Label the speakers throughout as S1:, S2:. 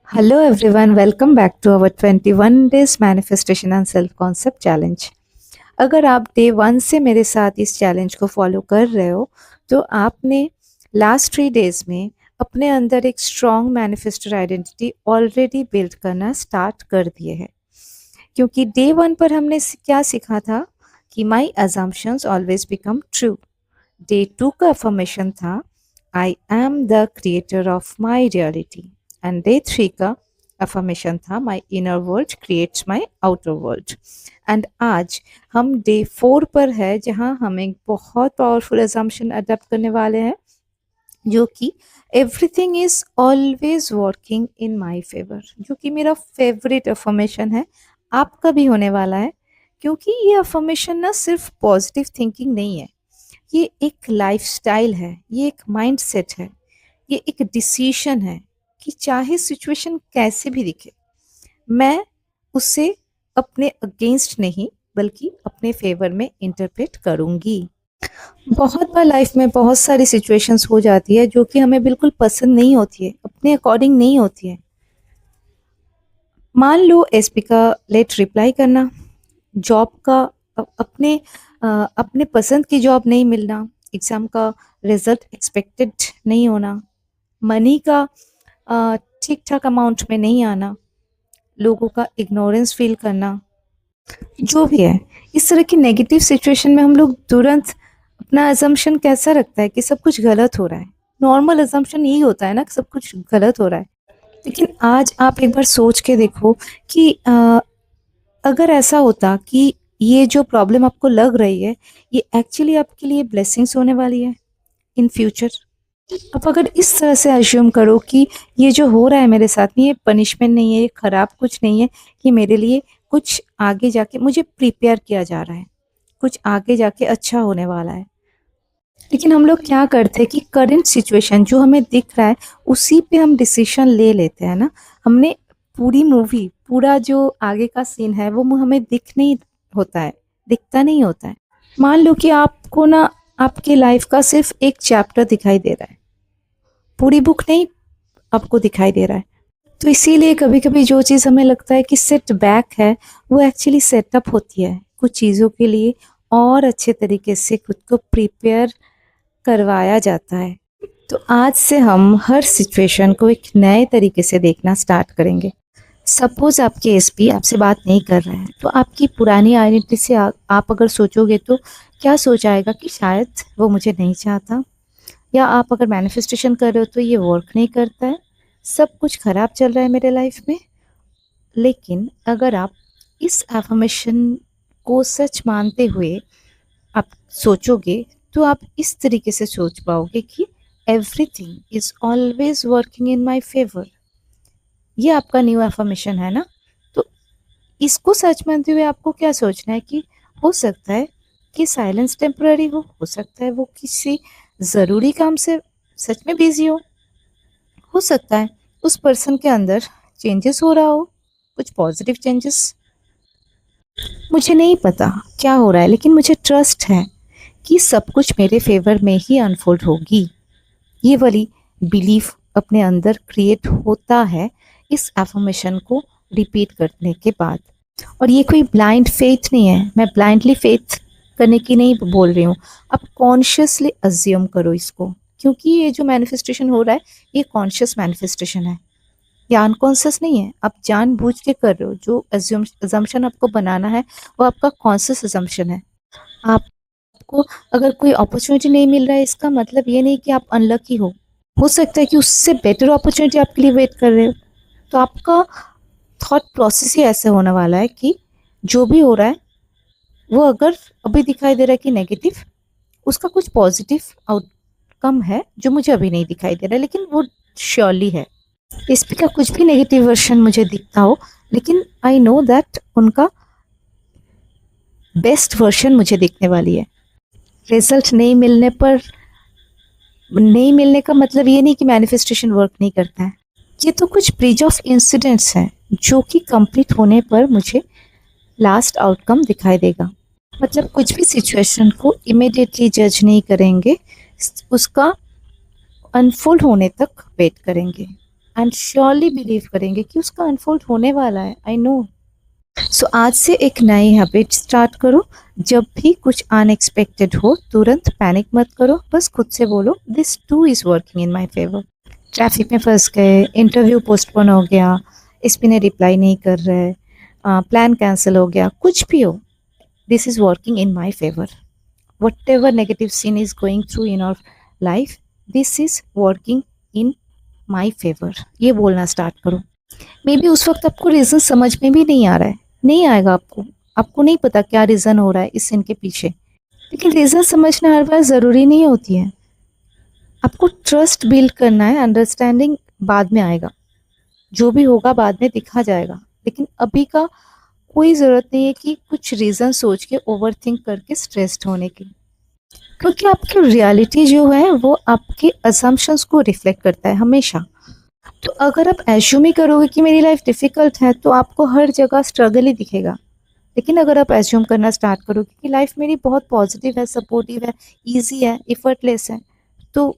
S1: Hello everyone, welcome back to our 21 days manifestation and self concept challenge. अगर आप day 1 से मेरे साथ इस चैलेंज को फॉलो कर रहे हो तो आपने लास्ट 3 डेज में अपने अंदर एक strong manifester identity already build करना स्टार्ट कर दिए है। क्योंकि डे 1 पर हमने क्या सीखा था कि my assumptions always become true. Day 2 का अफर्मेशन था I am the creator of my reality and day 3 का अफर्मेशन था my inner world creates my outer world. And आज हम डे 4 पर है जहां हम एक बहुत पावरफुल अजम्पशन अडॉप्ट करने वाले हैं जो कि everything is always working in my favour, जो कि मेरा फेवरेट अफर्मेशन है, आपका भी होने वाला है। क्योंकि ये अफर्मेशन ना सिर्फ पॉजिटिव थिंकिंग नहीं है, ये एक लाइफस्टाइल है, ये एक माइंडसेट है, ये एक डिसीजन है कि चाहे सिचुएशन कैसे भी दिखे मैं उसे अपने अगेंस्ट नहीं बल्कि अपने फेवर में इंटरप्रेट करूंगी। बहुत बार लाइफ में बहुत सारी सिचुएशंस हो जाती है जो कि हमें बिल्कुल पसंद नहीं होती है, अपने अकॉर्डिंग नहीं होती है। मान लो एसपी का लेट रिप्लाई करना, जॉब का अपने पसंद की जॉब नहीं मिलना, एग्ज़ाम का रिजल्ट एक्सपेक्टेड नहीं होना, मनी का ठीक ठाक अमाउंट में नहीं आना, लोगों का इग्नोरेंस फील करना, जो भी है इस तरह की नेगेटिव सिचुएशन में हम लोग तुरंत अपना अजम्पशन कैसा रखता है कि सब कुछ गलत हो रहा है। नॉर्मल अजम्पशन यही होता है ना कि सब कुछ गलत हो रहा है। लेकिन आज आप एक बार सोच के देखो कि अगर ऐसा होता कि ये जो प्रॉब्लम आपको लग रही है ये एक्चुअली आपके लिए ब्लेसिंग्स होने वाली है इन फ्यूचर। अब अगर इस तरह से अज्यूम करो कि ये जो हो रहा है मेरे साथ में ये पनिशमेंट नहीं है, ये ख़राब कुछ नहीं है, ये मेरे लिए कुछ आगे जाके मुझे प्रिपेयर किया जा रहा है, कुछ आगे जाके अच्छा होने वाला है। लेकिन हम लोग क्या करते हैं कि करंट सिचुएशन जो हमें दिख रहा है उसी पे हम डिसीजन ले लेते हैं ना। हमने पूरी मूवी, पूरा जो आगे का सीन है वो हमें दिखता नहीं होता है। मान लो कि आपको ना आपके लाइफ का सिर्फ एक चैप्टर दिखाई दे रहा है, पूरी बुक नहीं आपको दिखाई दे रहा है। तो इसीलिए कभी कभी जो चीज़ हमें लगता है कि सेट बैक है वो एक्चुअली सेटअप होती है कुछ चीज़ों के लिए, और अच्छे तरीके से खुद को प्रिपेयर करवाया जाता है। तो आज से हम हर सिचुएशन को एक नए तरीके से देखना स्टार्ट करेंगे। सपोज आपके एसपी आपसे बात नहीं कर रहे हैं तो आपकी पुरानी आइडेंटिटी से आप अगर सोचोगे तो क्या सोच आएगा कि शायद वो मुझे नहीं चाहता, या आप अगर मैनिफेस्टेशन कर रहे हो तो ये वर्क नहीं करता है, सब कुछ ख़राब चल रहा है मेरे लाइफ में। लेकिन अगर आप इस एफर्मेशन को सच मानते हुए आप सोचोगे तो आप इस तरीके से सोच पाओगे कि everything is always working in my favour. ये आपका न्यू एफर्मेशन है ना। तो इसको सच मानते हुए आपको क्या सोचना है कि हो सकता है कि साइलेंस टेम्पररी हो सकता है वो किसी ज़रूरी काम से सच में बिजी हो सकता है उस पर्सन के अंदर चेंजेस हो रहा हो, कुछ पॉजिटिव चेंजेस। मुझे नहीं पता क्या हो रहा है लेकिन मुझे ट्रस्ट है कि सब कुछ मेरे फेवर में ही अनफोल्ड होगी। ये वाली बिलीफ अपने अंदर क्रिएट होता है इस एफर्मेशन को रिपीट करने के बाद। और ये कोई ब्लाइंड फेथ नहीं है, मैं ब्लाइंडली फेथ करने की नहीं बोल रही हूँ, आप कॉन्शियसली अज्यूम करो इसको। क्योंकि ये जो मैनिफेस्टेशन हो रहा है ये कॉन्शियस मैनिफेस्टेशन है, ये अनकॉन्शियस नहीं है। आप जानबूझ के कर रहे हो, जो अजम्पशन आपको बनाना है वो आपका कॉन्शियस अजम्पशन है। आपको अगर कोई अपॉर्चुनिटी नहीं मिल रहा है इसका मतलब ये नहीं कि आप अनलकी हो सकता है कि उससे बेटर अपॉर्चुनिटी आपके लिए वेट कर रहे हो। तो आपका थॉट प्रोसेस ही ऐसे होने वाला है कि जो भी हो रहा है वो अगर अभी दिखाई दे रहा है कि नेगेटिव, उसका कुछ पॉजिटिव आउटकम है जो मुझे अभी नहीं दिखाई दे रहा है लेकिन वो श्योरली है। इस का कुछ भी नेगेटिव वर्जन मुझे दिखता हो लेकिन आई नो दैट उनका बेस्ट वर्जन मुझे दिखने वाली है। रिजल्ट नहीं मिलने का मतलब ये नहीं कि मैनिफेस्टेशन वर्क नहीं करता है। ये तो कुछ ब्रिज ऑफ इंसिडेंट्स हैं जो कि कंप्लीट होने पर मुझे लास्ट आउटकम दिखाई देगा। मतलब कुछ भी सिचुएशन को इमीडिएटली जज नहीं करेंगे, उसका अनफोल्ड होने तक वेट करेंगे। एंड श्योरली बिलीव करेंगे कि उसका अनफोल्ड होने वाला है। I know. सो आज से एक नई हैबिट स्टार्ट करो। जब भी कुछ अनएक्सपेक्टेड हो तुरंत पैनिक मत करो, बस खुद से बोलो this two is working in my favour. Traffic में फंस गए, इंटरव्यू पोस्टपोन हो गया, इस पे ने रिप्लाई नहीं कर रहे, प्लान कैंसिल हो गया, कुछ भी हो, this is working in my favour. Whatever negative scene is going through in our life, this is working in my favour, ये बोलना स्टार्ट करो। मे बी उस वक्त आपको रीज़न समझ में भी नहीं आ रहा है, नहीं आएगा आपको, आपको नहीं पता क्या रीज़न हो रहा है इस सीन के पीछे, लेकिन रीज़न समझना हर बार ज़रूरी नहीं होती है। आपको ट्रस्ट बिल्ड करना है, अंडरस्टैंडिंग बाद में आएगा, जो भी होगा बाद में दिखा जाएगा, लेकिन अभी का कोई ज़रूरत नहीं है कि कुछ रीज़न सोच के ओवर थिंक करके स्ट्रेस्ड होने की, क्योंकि आपकी रियलिटी जो है वो आपके असम्पशंस को रिफ्लेक्ट करता है हमेशा। तो अगर आप एज्यूम ही करोगे कि मेरी लाइफ डिफ़िकल्ट है तो आपको हर जगह स्ट्रगल ही दिखेगा। लेकिन अगर आप एज्यूम करना स्टार्ट करोगे कि लाइफ मेरी बहुत पॉजिटिव है, सपोर्टिव है, ईजी है, एफर्टलेस है, तो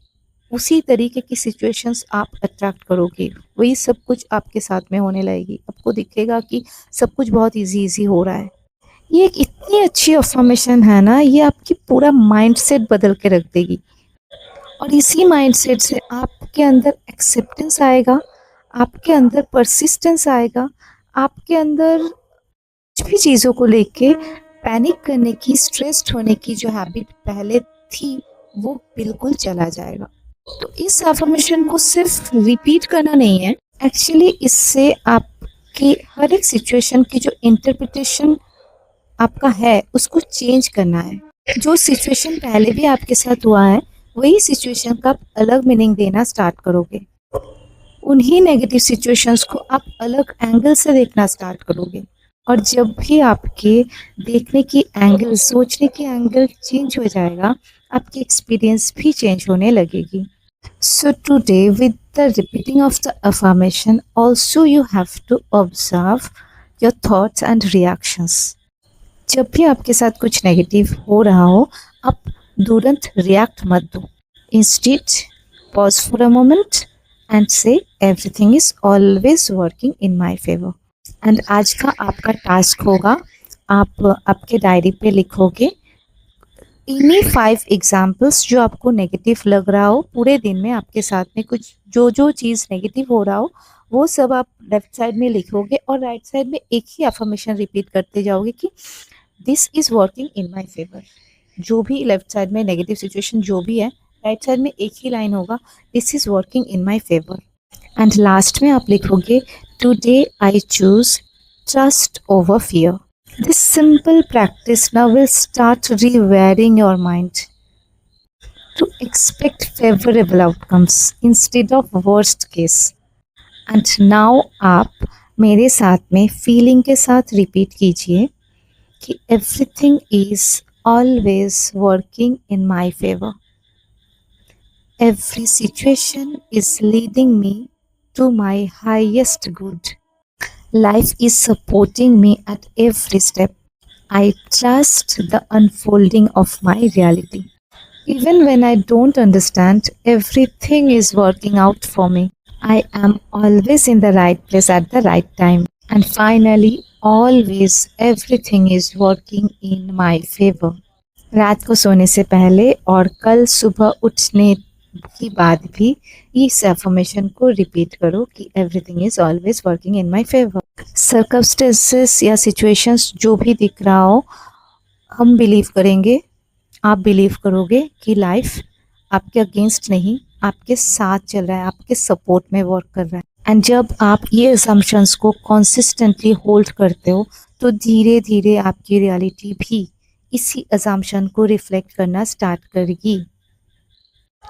S1: उसी तरीके की सिचुएशंस आप अट्रैक्ट करोगे, वही सब कुछ आपके साथ में होने लगेगी। आपको दिखेगा कि सब कुछ बहुत ईजी हो रहा है। ये एक इतनी अच्छी अफर्मेशन है ना, ये आपकी पूरा माइंडसेट बदल के रख देगी, और इसी माइंडसेट से आपके अंदर एक्सेप्टेंस आएगा, आपके अंदर परसिस्टेंस आएगा, आपके अंदर कुछ भी चीज़ों को लेके पैनिक करने की, स्ट्रेस्ड होने की जो हैबिट पहले थी वो बिल्कुल चला जाएगा। तो इस अफर्मेशन को सिर्फ रिपीट करना नहीं है, एक्चुअली इससे आपकी हर एक सिचुएशन की जो इंटरप्रिटेशन आपका है उसको चेंज करना है। जो सिचुएशन पहले भी आपके साथ हुआ है वही सिचुएशन का आप अलग मीनिंग देना स्टार्ट करोगे, उन्हीं नेगेटिव सिचुएशंस को आप अलग एंगल से देखना स्टार्ट करोगे, और जब भी आपके देखने की एंगल, सोचने की एंगल चेंज हो जाएगा, आपकी एक्सपीरियंस भी चेंज होने लगेगी। So today with the repeating of the affirmation also you have to observe your thoughts and reactions. जब भी आपके साथ कुछ नेगेटिव हो रहा हो, आप तुरंत रिएक्ट मत दो। Instead, pause for a moment and say everything is always working in my favor. And आज का आपका टास्क होगा, आप आपके डायरी पे लिखोगे इन्हीं 5 एग्जाम्पल्स जो आपको नेगेटिव लग रहा हो पूरे दिन में, आपके साथ में कुछ जो जो चीज़ नेगेटिव हो रहा हो वो सब आप लेफ्ट साइड में लिखोगे, और राइट साइड में एक ही अफर्मेशन रिपीट करते जाओगे कि this is working in my favour. जो भी लेफ्ट साइड में नेगेटिव सिचुएशन जो भी है, राइट साइड में एक ही लाइन होगा, this is working in my favour. And last में आप लिखोगे today I choose trust over fear. This simple practice now will start rewiring your mind to expect favorable outcomes instead of worst case. And now आप मेरे साथ में feeling के साथ repeat कीजिए कि everything is always working in my favor. Every situation is leading me to my highest good. Life is supporting me at every step. I trust the unfolding of my reality. Even when I don't understand, everything is working out for me. I am always in the right place at the right time. And finally, always everything is working in my favor. रात को सोने से पहले और कल सुबह उठने के बाद भी इस अफर्मेशन को रिपीट करो कि everything is always working in my favour. Circumstances या सिचुएशंस जो भी दिख रहा हो, हम बिलीव करेंगे, आप बिलीव करोगे कि लाइफ आपके अगेंस्ट नहीं, आपके साथ चल रहा है, आपके सपोर्ट में वर्क कर रहा है। एंड जब आप ये असम्पशंस को कंसिस्टेंटली होल्ड करते हो तो धीरे धीरे आपकी रियलिटी भी इसी असम्पशन को रिफ्लेक्ट करना स्टार्ट करेगी।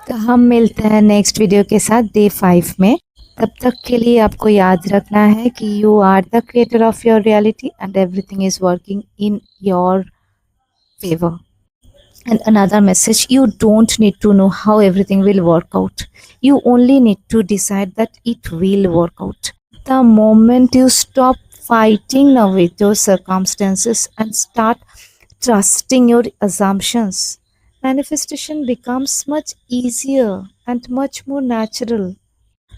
S1: तो हम मिलते हैं नेक्स्ट वीडियो के साथ डे 5 में। तब तक के लिए आपको याद रखना है कि you are the creator of your reality and everything is working in your favour. And another message, you don't need to know how everything will work out. You only need to decide that it will work out. The moment you stop fighting now with your circumstances and start trusting your assumptions, manifestation becomes much easier and much more natural.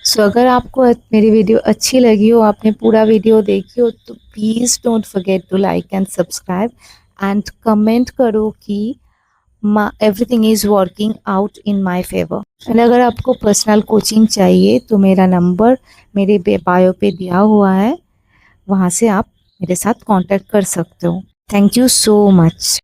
S1: सो अगर आपको मेरी video अच्छी लगी हो, आपने पूरा video देखी हो, तो please don't forget to like and subscribe and comment करो कि everything is working out in my favour. And अगर आपको पर्सनल कोचिंग चाहिए तो मेरा नंबर मेरे बायो पे दिया हुआ है, वहाँ से आप मेरे साथ कांटेक्ट कर सकते हो। Thank you so much.